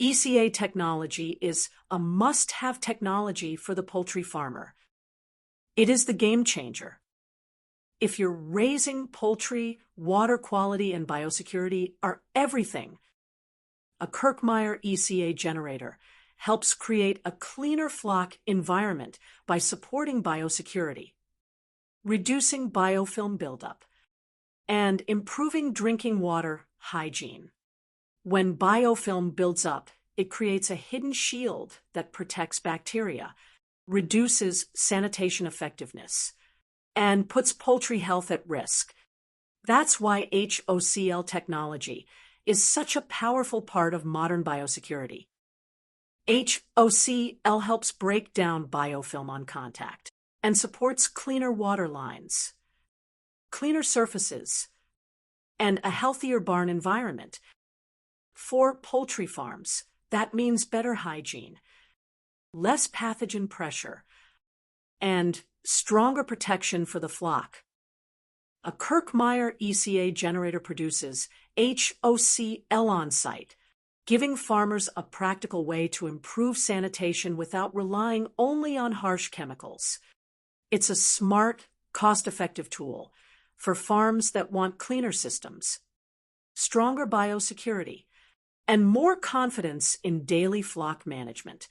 ECA technology is a must-have technology for the poultry farmer. It is the game changer. If you're raising poultry, water quality and biosecurity are everything. A Kirkmayer ECA generator helps create a cleaner flock environment by supporting biosecurity, reducing biofilm buildup, and improving drinking water hygiene. When biofilm builds up, it creates a hidden shield that protects bacteria, reduces sanitation effectiveness, and puts poultry health at risk. That's why HOCl technology is such a powerful part of modern biosecurity. HOCl helps break down biofilm on contact and supports cleaner water lines, cleaner surfaces, and a healthier barn environment. For poultry farms, that means better hygiene, less pathogen pressure, and stronger protection for the flock. A Kirkmayer ECA generator produces HOCl on-site, giving farmers a practical way to improve sanitation without relying only on harsh chemicals. It's a smart, cost-effective tool for farms that want cleaner systems, stronger biosecurity, and more confidence in daily flock management.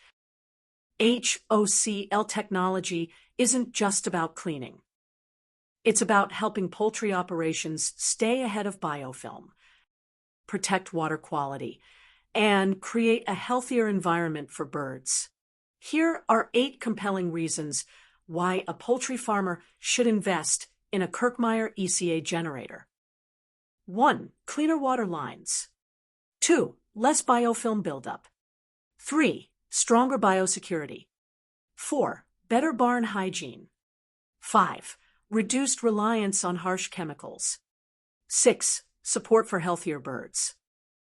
HOCl technology isn't just about cleaning. It's about helping poultry operations stay ahead of biofilm, protect water quality, and create a healthier environment for birds. Here are 8 compelling reasons why a poultry farmer should invest in a Kirkmayer ECA generator. 1. Cleaner water lines. 2. Less biofilm buildup. 3. Stronger biosecurity. 4. Better barn hygiene. 5. Reduced reliance on harsh chemicals. 6. Support for healthier birds.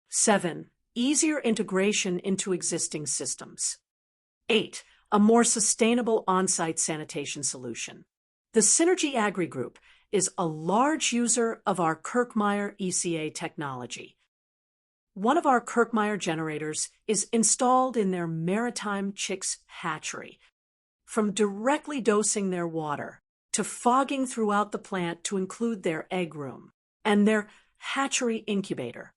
7. Easier integration into existing systems. 8. A more sustainable on-site sanitation solution. The Synergy Agri Group is a large user of our Kirkmayer ECA technology. One of our Kirkmayer generators is installed in their maritime chicks hatchery. From directly dosing their water to fogging throughout the plant to include their egg room and their hatchery incubator.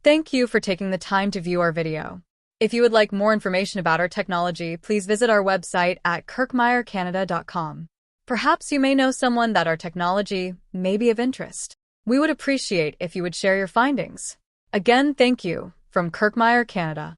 Thank you for taking the time to view our video. If you would like more information about our technology, please visit our website at kirkmeyercanada.com. Perhaps you may know someone that our technology may be of interest. We would appreciate if you would share your findings. Again, thank you from Kirkmayer Canada.